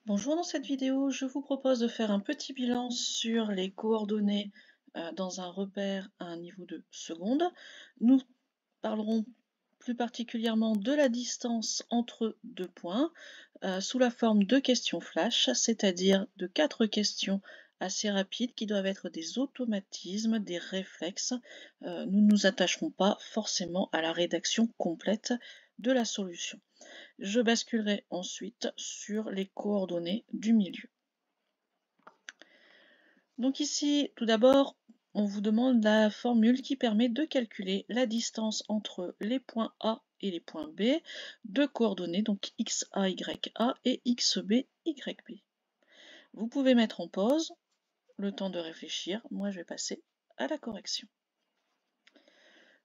Bonjour, dans cette vidéo, je vous propose de faire un petit bilan sur les coordonnées dans un repère à un niveau de seconde. Nous parlerons plus particulièrement de la distance entre deux points sous la forme de questions flash, c'est-à-dire de 4 questions assez rapides qui doivent être des automatismes, des réflexes. Nous ne nous attacherons pas forcément à la rédaction complète de la solution. Je basculerai ensuite sur les coordonnées du milieu. Donc ici, tout d'abord, on vous demande la formule qui permet de calculer la distance entre les points A et les points B, deux coordonnées, donc XA, YA et XB, YB. Vous pouvez mettre en pause le temps de réfléchir. Moi, je vais passer à la correction.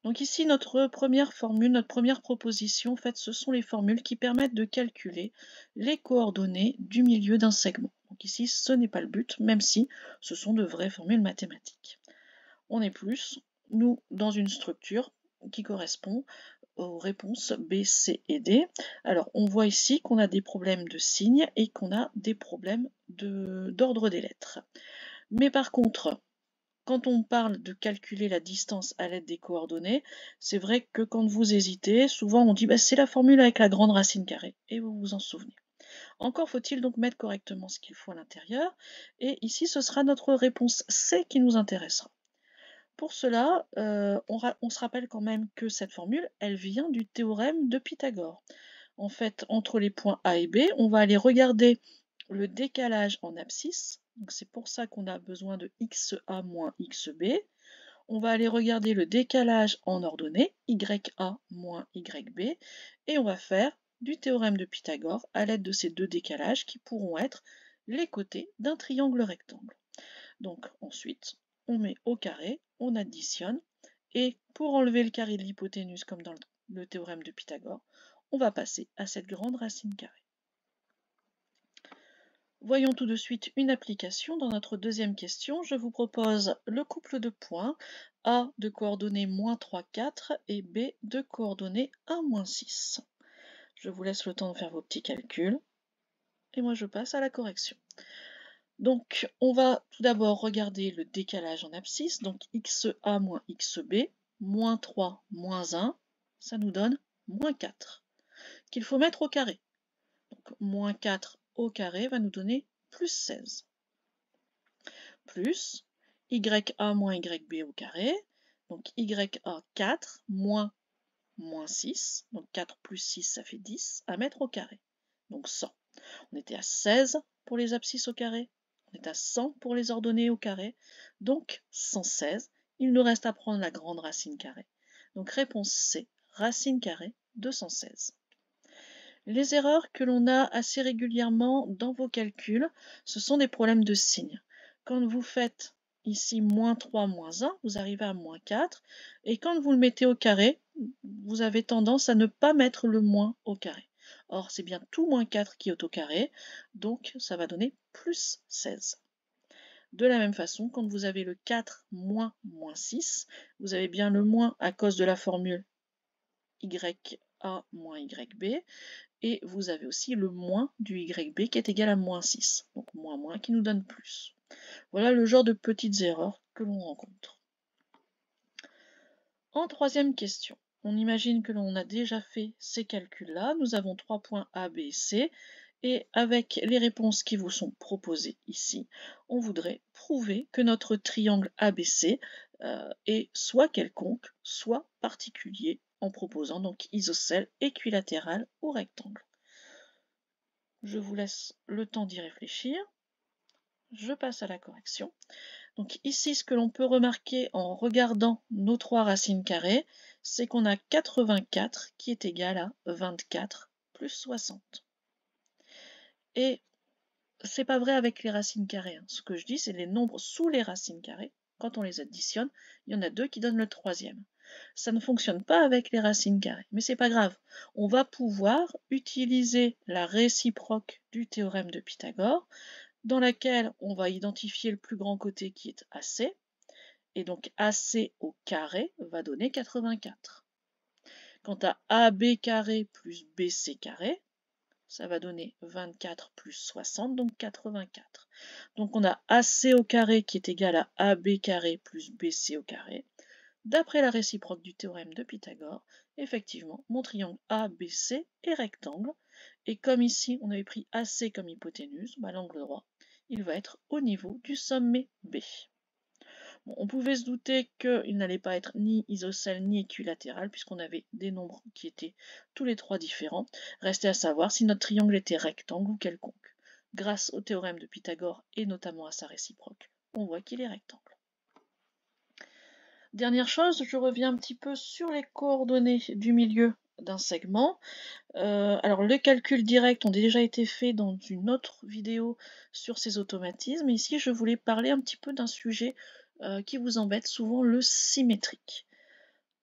Donc ici, notre première formule, notre première proposition, en fait, ce sont les formules qui permettent de calculer les coordonnées du milieu d'un segment. Donc ici, ce n'est pas le but, même si ce sont de vraies formules mathématiques. On est plus, nous, dans une structure qui correspond aux réponses B, C et D. Alors, on voit ici qu'on a des problèmes de signes et qu'on a des problèmes d'ordre des lettres. Mais par contre, quand on parle de calculer la distance à l'aide des coordonnées, c'est vrai que quand vous hésitez, souvent on dit bah, c'est la formule avec la grande racine carrée, et vous vous en souvenez. Encore faut-il donc mettre correctement ce qu'il faut à l'intérieur, et ici ce sera notre réponse C qui nous intéressera. Pour cela, on se rappelle quand même que cette formule, elle vient du théorème de Pythagore. En fait, entre les points A et B, on va aller regarder le décalage en abscisse. Donc c'est pour ça qu'on a besoin de XA moins XB. On va aller regarder le décalage en ordonnée, YA moins YB, et on va faire du théorème de Pythagore à l'aide de ces deux décalages qui pourront être les côtés d'un triangle rectangle. Donc ensuite, on met au carré, on additionne, et pour enlever le carré de l'hypoténuse comme dans le théorème de Pythagore, on va passer à cette grande racine carrée. Voyons tout de suite une application. Dans notre deuxième question, je vous propose le couple de points A de coordonnées -3, 4 et B de coordonnées 1, -6. Je vous laisse le temps de faire vos petits calculs et moi je passe à la correction. Donc on va tout d'abord regarder le décalage en abscisse, donc XA moins XB, -3, -1, ça nous donne -4, qu'il faut mettre au carré. Donc -4 au carré va nous donner +16. Plus YA moins YB au carré, donc YA 4 moins -6, donc 4 plus 6 ça fait 10, à mettre au carré, donc 100. On était à 16 pour les abscisses au carré, on est à 100 pour les ordonnées au carré, donc 116. Il nous reste à prendre la grande racine carrée. Donc réponse C, racine carrée de 116. Les erreurs que l'on a assez régulièrement dans vos calculs, ce sont des problèmes de signes. Quand vous faites ici -3, -1, vous arrivez à -4, et quand vous le mettez au carré, vous avez tendance à ne pas mettre le moins au carré. Or, c'est bien tout -4 qui est au carré, donc ça va donner +16. De la même façon, quand vous avez le 4 moins -6, vous avez bien le moins à cause de la formule YA moins YB, et vous avez aussi le moins du YB qui est égal à -6, donc moins qui nous donne plus. Voilà le genre de petites erreurs que l'on rencontre. En troisième question, on imagine que l'on a déjà fait ces calculs-là. Nous avons 3 points A, B et C, et avec les réponses qui vous sont proposées ici, on voudrait prouver que notre triangle ABC est soit quelconque, soit particulier, en proposant donc isocèle, équilatéral ou rectangle. Je vous laisse le temps d'y réfléchir. Je passe à la correction. Donc ici, ce que l'on peut remarquer en regardant nos trois racines carrées, c'est qu'on a 84 qui est égal à 24 plus 60. Et c'est pas vrai avec les racines carrées, hein. Ce que je dis, c'est les nombres sous les racines carrées. Quand on les additionne, il y en a deux qui donnent le troisième. Ça ne fonctionne pas avec les racines carrées, mais c'est pas grave. On va pouvoir utiliser la réciproque du théorème de Pythagore, dans laquelle on va identifier le plus grand côté qui est AC, et donc AC au carré va donner 84. Quant à AB carré plus BC carré, ça va donner 24 plus 60, donc 84. Donc on a AC au carré qui est égal à AB carré plus BC au carré. D'après la réciproque du théorème de Pythagore, effectivement, mon triangle ABC est rectangle. Et comme ici, on avait pris AC comme hypoténuse, l'angle droit, il va être au niveau du sommet B. Bon, on pouvait se douter qu'il n'allait pas être ni isocèle ni équilatéral, puisqu'on avait des nombres qui étaient tous les trois différents. Restait à savoir si notre triangle était rectangle ou quelconque. Grâce au théorème de Pythagore et notamment à sa réciproque, on voit qu'il est rectangle. Dernière chose, je reviens un petit peu sur les coordonnées du milieu d'un segment. Alors les calculs directs ont déjà été faits dans une autre vidéo sur ces automatismes. Ici, je voulais parler un petit peu d'un sujet qui vous embête souvent, le symétrique.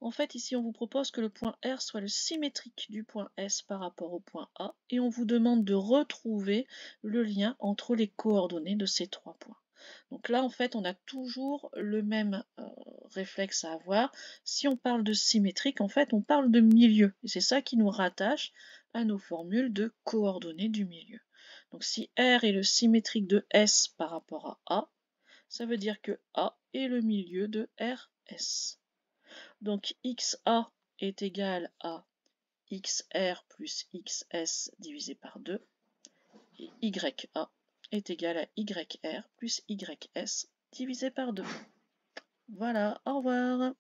En fait, ici, on vous propose que le point R soit le symétrique du point S par rapport au point A, et on vous demande de retrouver le lien entre les coordonnées de ces trois points. Donc là, en fait, on a toujours le même réflexe à avoir. Si on parle de symétrique, en fait, on parle de milieu. Et c'est ça qui nous rattache à nos formules de coordonnées du milieu. Donc si R est le symétrique de S par rapport à A, ça veut dire que A est le milieu de RS. Donc XA est égal à XR plus XS divisé par 2. Et YA est égal à YR plus YS divisé par 2. Voilà, au revoir.